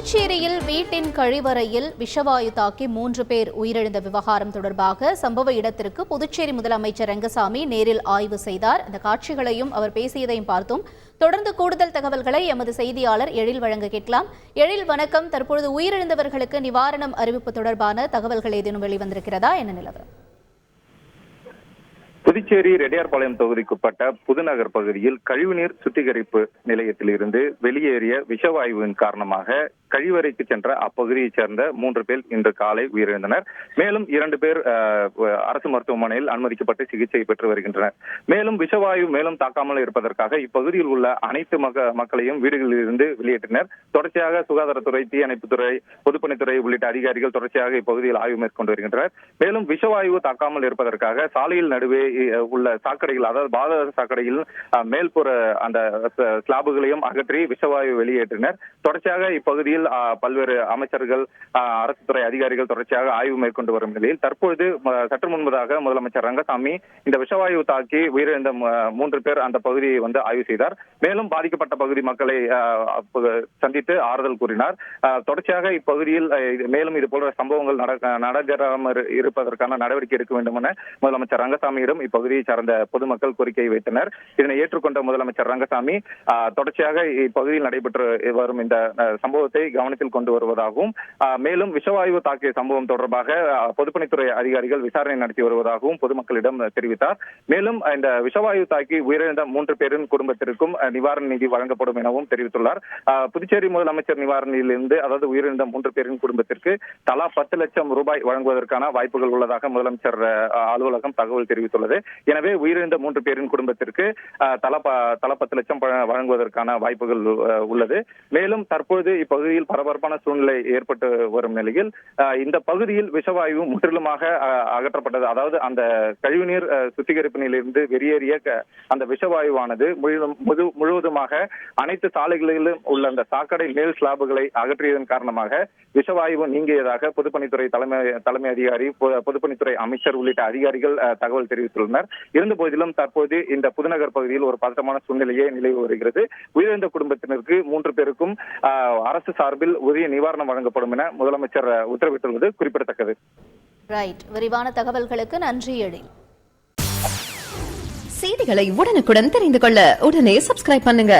புதுச்சேரியில் வீட்டின் கழிவறையில் விஷவாயு தாக்கி 3 பேர் உயிரிழந்த விவகாரம் தொடர்பாக சம்பவ இடத்திற்கு புதுச்சேரி முதலமைச்சர் ரங்கசாமி நேரில் ஆய்வு செய்தார். அந்த காட்சிகளையும் அவர் பேசியதையும் பார்த்தோம். தொடர்ந்து கூடுதல் தகவல்களை எமது செய்தியாளர் எழில் வழங்க கேட்கலாம். எழில், வணக்கம். தற்பொழுது உயிரிழந்தவர்களுக்கு நிவாரணம் அறிவிப்பு தொடர்பான தகவல்கள் ஏதேனும் வெளிவந்திருக்கிறதா? என்ன நிலவரம்? புதுச்சேரி ரெட்டியார்பாளையம் தொகுதிக்குட்பட்ட புதுநகர் பகுதியில் கழிவுநீர் சுத்திகரிப்பு நிலையத்தில் இருந்து வெளியேறிய விஷவாயுவின் காரணமாக கழிவறைக்கு சென்ற அப்பகுதியைச் சேர்ந்த 3 பேர் இன்று காலை உயிரிழந்தனர். மேலும் 2 பேர் அரசு மருத்துவமனையில் அனுமதிக்கப்பட்டு சிகிச்சை பெற்று வருகின்றனர். மேலும் விஷவாயு மேலும் தாக்காமல் இருப்பதற்காக இப்பகுதியில் உள்ள அனைத்து மக்களையும் வீடுகளில் இருந்து வெளியேற்றினர். தொடர்ச்சியாக சுகாதாரத்துறை, தீயணைப்புத்துறை, பொதுப்பணித்துறை உள்ளிட்ட அதிகாரிகள் தொடர்ச்சியாக இப்பகுதியில் ஆய்வு மேற்கொண்டு வருகின்றனர். மேலும் விஷவாயு தாக்காமல் இருப்பதற்காக சாலையில் நடுவே உள்ள சாக்கடைகள், அதாவது பாதாள சாக்கடையில் மேல்புற அந்த ஸ்லாபுகளையும் அகற்றி விஷவாயு வெளியேற்றினர். தொடர்ச்சியாக இப்பகுதியில் பல்வேறு அமைச்சர்கள், அரசு துறை அதிகாரிகள் தொடர்ச்சியாக ஆய்வு மேற்கொண்டு வரும் நிலையில் தற்பொழுது சற்று முன்பதாக முதலமைச்சர் ரங்கசாமி இந்த விஷவாயு தாக்கி உயிரிழந்த 3 பேர் அந்த பகுதியை ஆய்வு செய்தார். மேலும் பாதிக்கப்பட்ட பகுதி மக்களை சந்தித்து ஆறுதல் கூறினார். தொடர்ச்சியாக இப்பகுதியில் மேலும் இது போன்ற சம்பவங்கள் நடைபெறாமல் இருப்பதற்கான நடவடிக்கை எடுக்க வேண்டும் என முதலமைச்சர் ரங்கசாமியிடம் இப்பகுதியை சார்ந்த பொதுமக்கள் கோரிக்கை வைத்தனர். இதனை ஏற்றுக்கொண்ட முதலமைச்சர் ரங்கசாமி தொடர்ச்சியாக இப்பகுதியில் நடைபெற்று வரும் இந்த சம்பவத்தை கவனத்தில் கொண்டு வருவதாகவும், மேலும் விஷவாயு தாக்கிய சம்பவம் தொடர்பாக பொதுப்பணித்துறை அதிகாரிகள் விசாரணை நடத்தி வருவதாகவும் பொதுமக்களிடம் தெரிவித்தார். மேலும் இந்த விஷவாயு தாக்கி உயிரிழந்த 3 பேரின் குடும்பத்திற்கும் நிவாரண நிதி வழங்கப்படும் எனவும் தெரிவித்துள்ளார். புதுச்சேரி முதலமைச்சர் நிவாரண நிதியிலிருந்து, அதாவது உயிரிழந்த 3 பேரின் குடும்பத்திற்கு தலா 10 லட்சம் ரூபாய் வழங்குவதற்கான வாய்ப்புகள் உள்ளதாக முதலமைச்சர் அலுவலகம் தகவல் தெரிவித்துள்ளது. எனவே உயிரிழந்த 3 பேரின் குடும்பத்திற்கு தலா 10 லட்சம் வழங்குவதற்கான வாய்ப்புகள் உள்ளது. மேலும் தற்போது இப்பகுதியில் பரபரப்பான சூழ்நிலை ஏற்பட்டு வரும் நிலையில் இந்த பகுதியில் விஷவாயு முற்றிலுமாக அகற்றப்பட்டது. அதாவது அந்த கழிவுநீர் சுத்திகரிப்பு நிலையிலிருந்து வெளியேறிய அந்த விஷவாயுவானது முழுவதுமாக அனைத்து சாலைகளிலும் உள்ள அந்த சாக்கடை மேல் ஸ்லாபுகளை அகற்றியதன் காரணமாக விஷவாயு நீங்கியதாக பொதுப்பணித்துறை தலைமை அதிகாரி, பொதுப்பணித்துறை அமைச்சர் உள்ளிட்ட அதிகாரிகள் தகவல் தெரிவித்துள்ளனர். இருந்த போதிலும் தற்போது இந்த புதுநகர் பகுதியில் ஒரு பதட்டமான சூழ்நிலையே நிலவி வருகிறது. உயிரிழந்த குடும்பத்தினருக்கு 3 பேருக்கும் அரசு சார்பில் உரிய நிவாரணம் வழங்கப்படும் என முதலமைச்சர் உத்தரவிட்டுள்ளது குறிப்பிடத்தக்கது. விரிவான தகவல்களுக்கு நன்றி எழில். செய்திகளை உடனுக்குடன் தெரிந்து கொள்ள உடனே சப்ஸ்கிரைப் பண்ணுங்க.